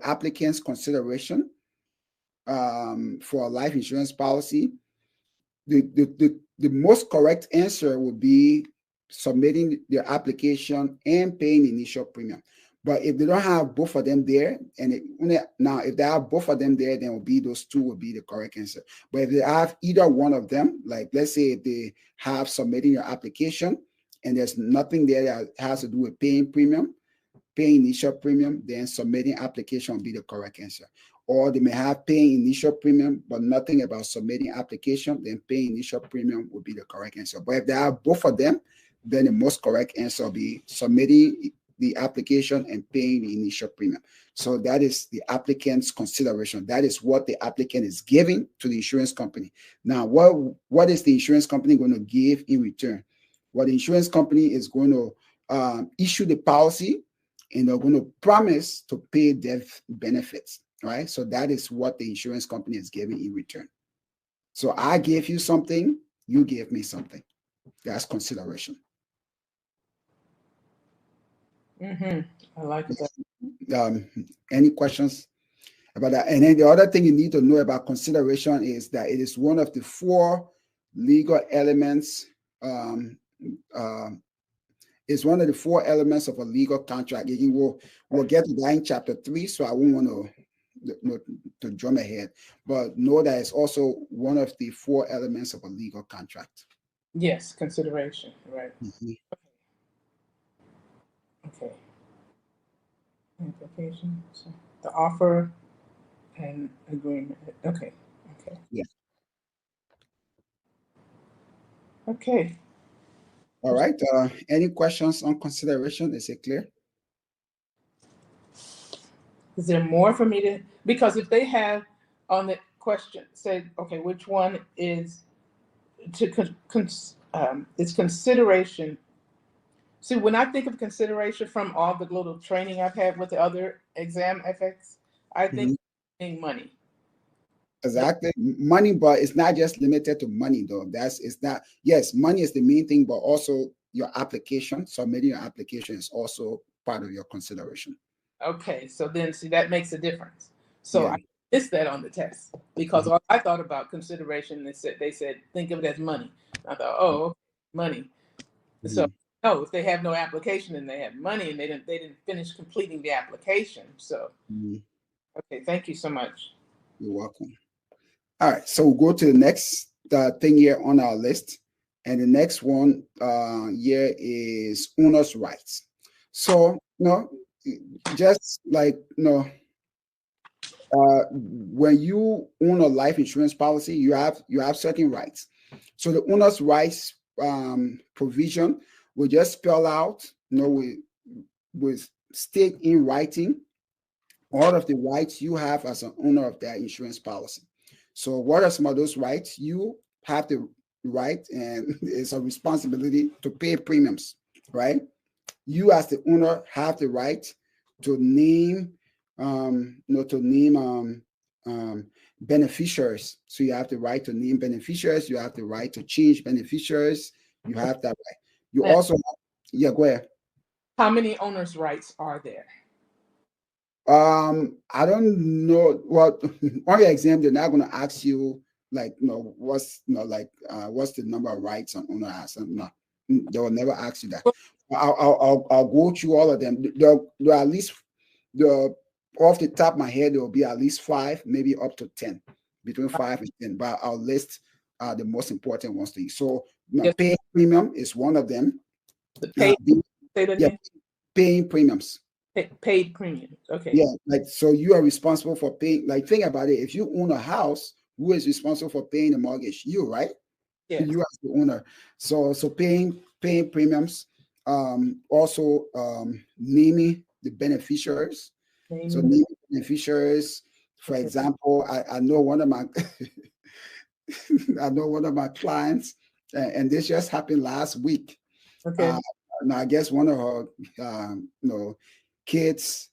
applicant's consideration for a life insurance policy, the most correct answer would be submitting their application and paying the initial premium. But if they don't have both of them there, and now if they have both of them there, then will be those two will be the correct answer. But if they have either one of them, like let's say if they have submitting your application and there's nothing there that has to do with paying premium, paying initial premium, then submitting application will be the correct answer. Or they may have paying initial premium, but nothing about submitting application, then paying initial premium will be the correct answer. But if they have both of them, then the most correct answer will be submitting the application and paying the initial premium. So that is the applicant's consideration. That is what the applicant is giving to the insurance company. Now, what is the insurance company going to give in return? Well, the insurance company is going to issue the policy, and they're going to promise to pay death benefits, right? So that is what the insurance company is giving in return. So I gave you something, you gave me something. That's consideration. I like that. Any questions about that? And then the other thing you need to know about consideration is that it is one of the 4 legal elements. It's one of the 4 elements of a legal contract. We'll get to that in chapter 3, so I won't want to jump ahead. But know that it's also one of the 4 elements of a legal contract. Yes, consideration, right. Okay. Application, so the offer and agreement. Okay. Yeah. Okay. All right. Any questions on consideration? Is it clear? Is there more for me to, because if they have on the question, say, okay, which one is it's consideration. See, when I think of consideration from all the little training I've had with the other exam FX, I think money. Exactly. Money, but it's not just limited to money though. It's not, yes, money is the main thing, but also your application, submitting your application is also part of your consideration. Okay, so then see that makes a difference. So I missed that on the test because I thought about consideration. They said think of it as money. I thought, oh, okay, money. So no, if they have no application and they have money and they didn't finish completing the application. So okay, thank you so much. You're welcome. All right, so we'll go to the next thing here on our list, and the next one here is owner's rights. So just like when you own a life insurance policy, you have certain rights. So the owner's rights provision will just spell out, with state in writing all of the rights you have as an owner of that insurance policy. So what are some of those rights? You have the right, and it's a responsibility to pay premiums, right? You as the owner have the right to name, beneficiaries. So you have the right to name beneficiaries. You have the right to change beneficiaries. You have that right. You also, go ahead. How many owners' rights are there? I don't know. Well, on your exam, they're not going to ask you what's the number of rights an owner has. No, they will never ask you that. I'll go through all of them. There are at least off the top of my head, there will be at least 5, maybe up to 10, between 5 and 10. But I'll list the most important ones to you. So paying premium is one of them. Paying premiums. Paid premiums. Okay. Yeah, so you are responsible for paying. Like, think about it. If you own a house, who is responsible for paying the mortgage? You, right? Yeah. You as the owner. So paying premiums. Also naming the beneficiaries. So naming beneficiaries. For example, I know one of my clients, and this just happened last week. Okay. Now I guess one of her kids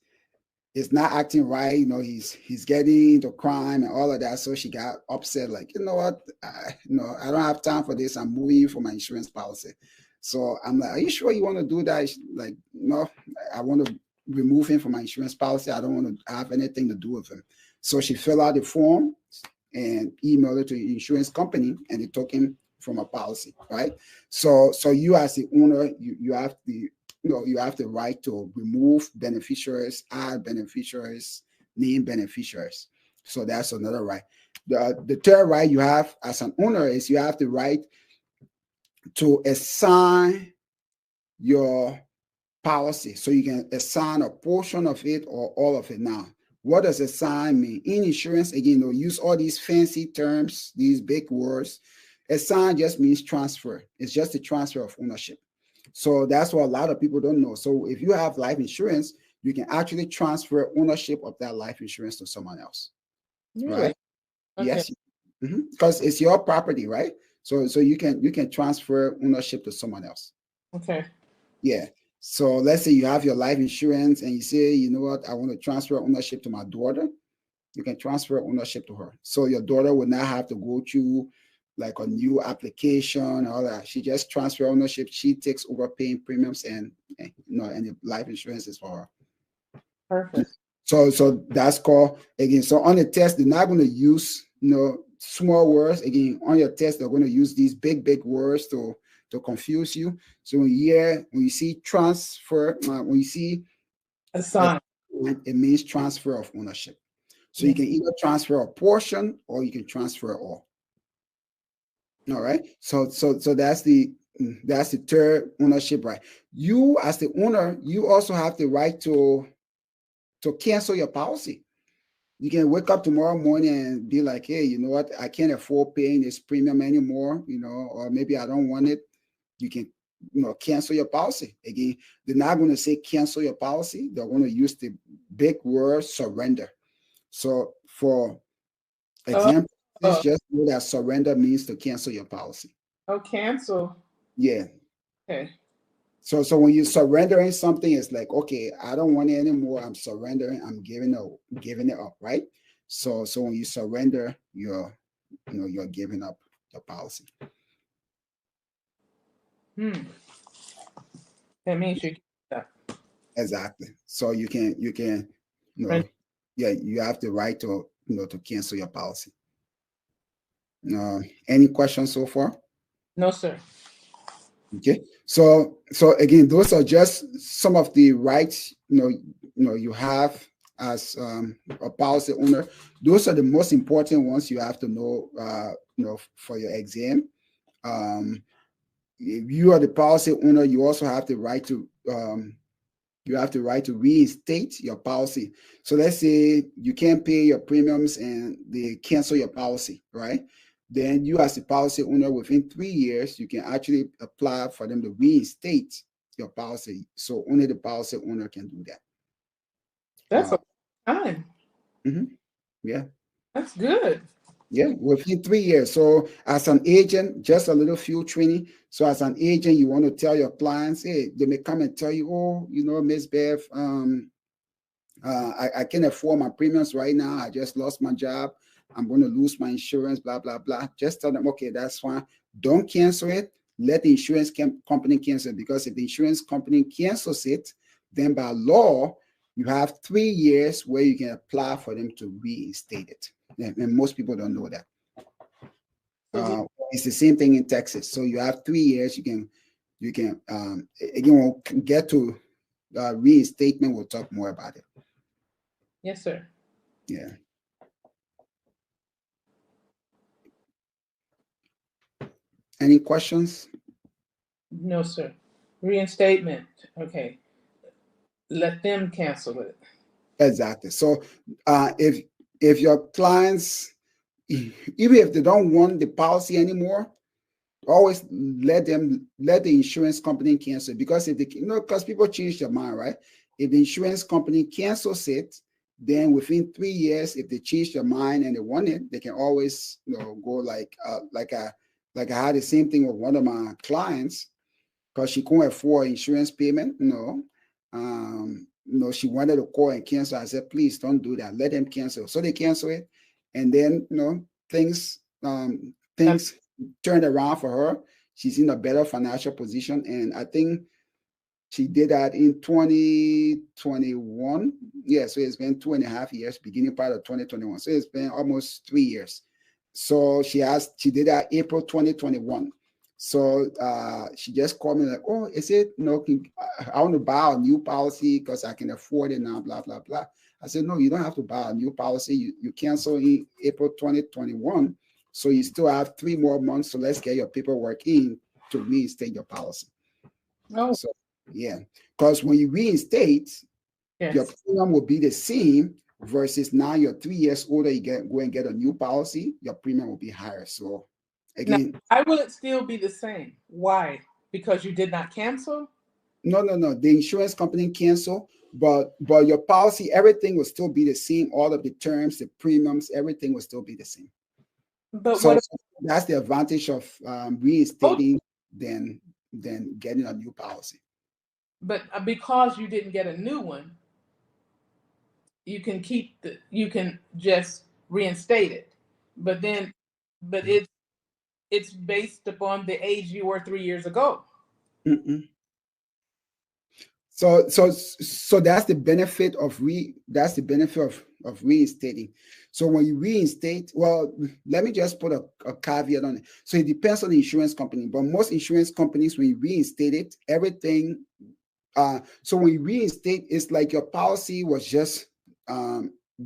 is not acting right. He's getting into crime and all of that. So she got upset, like, you know what? I don't have time for this. I'm moving you for my insurance policy. So I'm like, are you sure you want to do that? She's like, no, I want to remove him from my insurance policy. I don't want to have anything to do with him. So she filled out the form and emailed it to the insurance company, and they took him from a policy, right? So you as the owner, you have the you have the right to remove beneficiaries, add beneficiaries, name beneficiaries. So that's another right. The third right you have as an owner is you have the right to assign your policy. So you can assign a portion of it or all of it. Now, what does assign mean? In insurance, again, they'll use all these fancy terms, these big words. Assign just means transfer. It's just a transfer of ownership. So that's what a lot of people don't know. So if you have life insurance, you can actually transfer ownership of that life insurance to someone else. Really? Right? Okay. Yes. Because it's your property, right? So you can transfer ownership to someone else. Okay. Yeah. So let's say you have your life insurance and you say, you know what, I want to transfer ownership to my daughter. You can transfer ownership to her. So your daughter would not have to go through like a new application and all that. She just transfer ownership. She takes over paying premiums and and the life insurance is for her. Perfect. So that's called again. So on the test, they're not going to use small words. Again, on your test, they're going to use these big words to confuse you. So when you see transfer, when you see Assign. it means transfer of ownership. So you can either transfer a portion or you can transfer all. All right. So that's the third ownership right. You as the owner, you also have the right to cancel your policy. You can wake up tomorrow morning and be like, hey, you know what? I can't afford paying this premium anymore, or maybe I don't want it. You can, cancel your policy. Again, they're not going to say cancel your policy. They're going to use the big word surrender. So for example, just know that surrender means to cancel your policy. Oh, cancel. Yeah. Okay. So when you're surrendering something, it's like, okay, I don't want it anymore. I'm surrendering. I'm giving it up, right? So when you surrender, you're giving up the policy. That means you. Exactly. So you can you have the right to to cancel your policy. Any questions so far? No, sir. Okay. So again, those are just some of the rights you have as a policy owner. Those are the most important ones you have to know for your exam. If you are the policy owner, you also have the right to reinstate your policy. So let's say you can't pay your premiums and they cancel your policy, right? Then you as the policy owner, within 3 years, you can actually apply for them to reinstate your policy. So only the policy owner can do that. That's a time. Yeah. That's good. Yeah, within 3 years. So as an agent, just a little field training. So as an agent, you want to tell your clients, hey, they may come and tell you, oh, Miss Bev, I can't afford my premiums right now. I just lost my job. I'm going to lose my insurance, blah, blah, blah. Just tell them, okay, that's fine. Don't cancel it. Let the insurance company cancel it, because if the insurance company cancels it, then by law, you have 3 years where you can apply for them to reinstate it. And most people don't know that. It's the same thing in Texas. So you have 3 years. You can again, we'll get to reinstatement. We'll talk more about it. Yes, sir. Yeah. Any questions? No, sir. Reinstatement. Okay. Let them cancel it. Exactly. So if your clients, even if they don't want the policy anymore, always let the insurance company cancel it. Because if because people change their mind, right? If the insurance company cancels it, then within 3 years, if they change their mind and they want it, they can always go like I had the same thing with one of my clients, because she couldn't afford insurance payment. She wanted to call and cancel. I said, please don't do that. Let them cancel. So they cancel it, and then things turned around for her. She's in a better financial position, and I think she did that in 2021. Yeah, so it's been 2.5 years, beginning part of 2021. So it's been almost 3 years. So she did that April 2021. So she just called me like, oh, is it, I want to buy a new policy because I can afford it now, blah, blah, blah. I said, no, you don't have to buy a new policy. You cancel in April 2021. So you still have 3 more months. So let's get your paperwork in to reinstate your policy. No. So, yeah, because when you reinstate, your Yes. premium will be the same versus now you're 3 years older, you go and get a new policy, your premium will be higher. So Now, again, why will it still be the same? Why? Because you did not cancel? no. The insurance company cancel, but your policy, everything will still be the same. All of the terms, the premiums, everything will still be the same. But So, what? so that's the advantage of Oh, reinstating than getting a new policy. but because you didn't get a new one, you can just reinstate it. But then, but it's based upon the age you were 3 years ago. Mm-mm. So that's the benefit of reinstating. So when you reinstate, well, let me just put a caveat on it. So it depends on the insurance company, but most insurance companies, when you reinstate it, everything. So when you reinstate, it's like your policy was just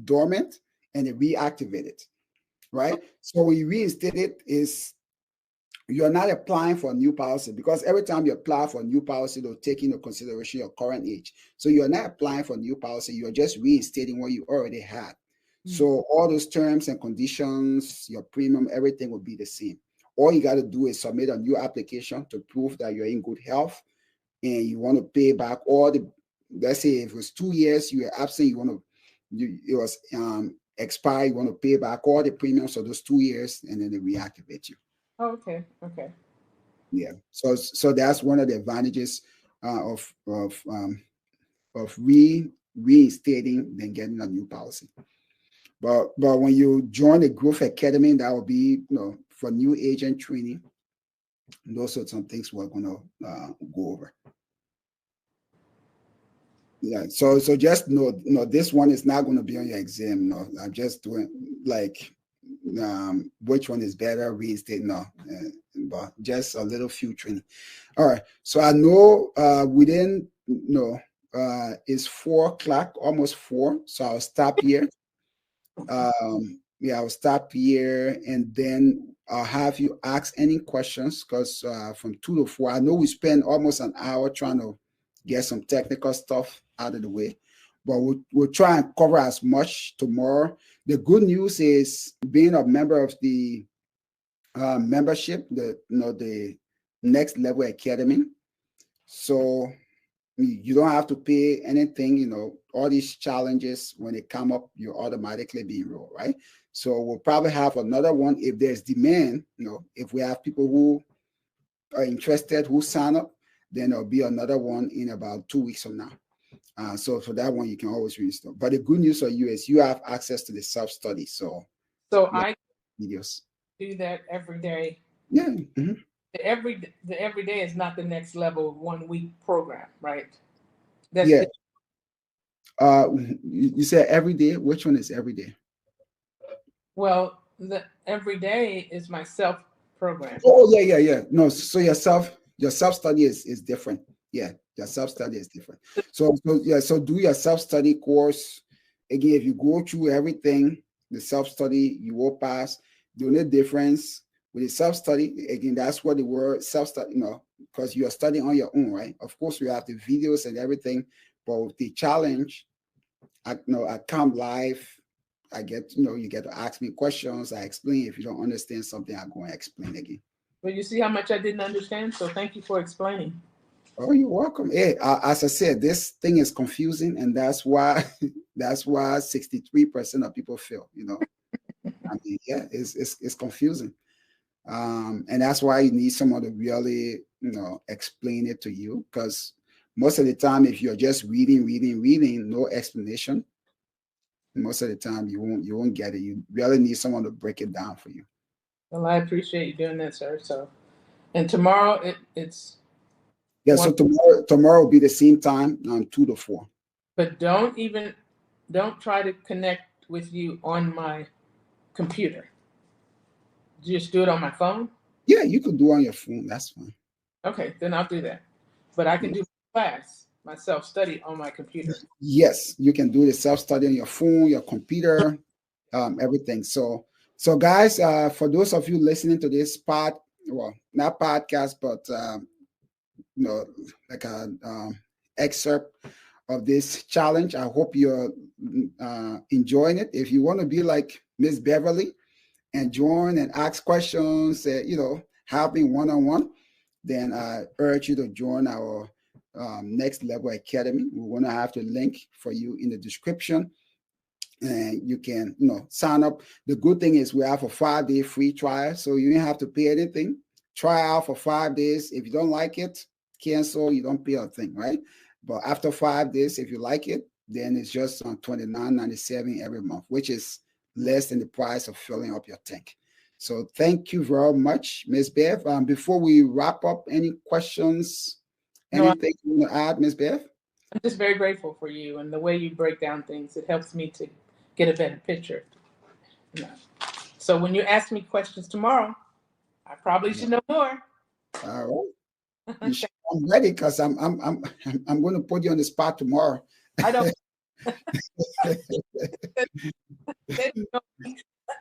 dormant and it reactivated, right? So when you reinstate it, is you're not applying for a new policy, because every time you apply for a new policy, they'll take into consideration your current age. So you're not applying for a new policy, you're just reinstating what you already had. So all those terms and conditions, your premium, everything will be the same. All you got to do is submit a new application to prove that you're in good health and you want to pay back all the, let's say if it was 2 years, you were absent, it was expired, you want to pay back all the premiums for those 2 years, and then they reactivate you. Oh, okay. Okay. Yeah. So that's one of the advantages of reinstating than getting a new policy. But when you join the Growth Academy, that will be for new agent training. Those are some things we're gonna go over. Yeah. So just know, this one is not going to be on your exam. No, I'm just doing like which one is better, reinstate. No, but just a little few training. All right. So I know within it's 4 o'clock, almost 4. So I'll stop here. Yeah, I'll stop here, and then I'll have you ask any questions, because from 2 to 4, I know we spend almost an hour trying to get some technical stuff out of the way, but we'll try and cover as much tomorrow. The good news is, being a member of the membership, the Next Level Academy. So you don't have to pay anything. All these challenges, when they come up, you automatically be enrolled, right? So we'll probably have another one if there's demand. If we have people who are interested, who sign up, then there'll be another one in about 2 weeks from now. So for that one, you can always reinstall. But the good news for you is you have access to the self-study. So I videos. do that every day. Yeah. Mm-hmm. The every day is not the Next Level 1 week program, right? Yeah. You said every day. Which one is every day? Well, the every day is my self program. Oh, yeah. No, so your self study is different. Yeah, your self study is different. So do your self study course again. If you go through everything, the self study, you will pass. The only difference with the self study, again, that's what the word self study. Because you are studying on your own, right? Of course, we have the videos and everything, but with the challenge, I come live. I get, you get to ask me questions. I explain. If you don't understand something, I go and explain again. Well, you see how much I didn't understand, so thank you for explaining. Oh, you're welcome. Hey, as I said, this thing is confusing, and that's why 63% of people fail. I mean, yeah, it's confusing, and that's why you need someone to really, explain it to you. Because most of the time, if you're just reading, no explanation, most of the time you won't get it. You really need someone to break it down for you. Well, I appreciate you doing that, sir. So, and tomorrow it's So tomorrow will be the same time, 2 to 4. But don't try to connect with you on my computer. Just do it on my phone. Yeah, you could do on your phone. That's fine. Okay, then I'll do that. But I can do my self-study on my computer. Yes, you can do the self-study on your phone, your computer, everything. So guys, for those of you listening to this well, not podcast, but like a excerpt of this challenge. I hope you're enjoying it. If you want to be like Miss Beverly and join and ask questions, have me one-on-one, then I urge you to join our Next Level Academy. We're going to have the link for you in the description, and you can sign up. The good thing is we have a 5-day free trial, so you don't have to pay anything. Try out for 5 days. If you don't like it, cancel. You don't pay a thing, right? But after 5 days, if you like it, then it's just on $29.97 every month, which is less than the price of filling up your tank. So thank you very much, Ms. Bev. Before we wrap up, any questions, anything you want to add, Ms. Bev? I'm just very grateful for you and the way you break down things. It helps me to get a better picture. So when you ask me questions tomorrow, I probably should know more. All right. I'm ready because I'm going to put you on the spot tomorrow. I don't.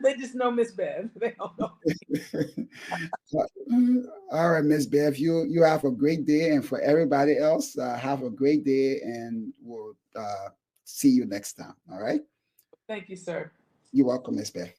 They just know Miss Bev. They don't know. All right, Miss Bev, you have a great day, and for everybody else, have a great day, and we'll see you next time. All right. Thank you, sir. You're welcome, Miss Bev.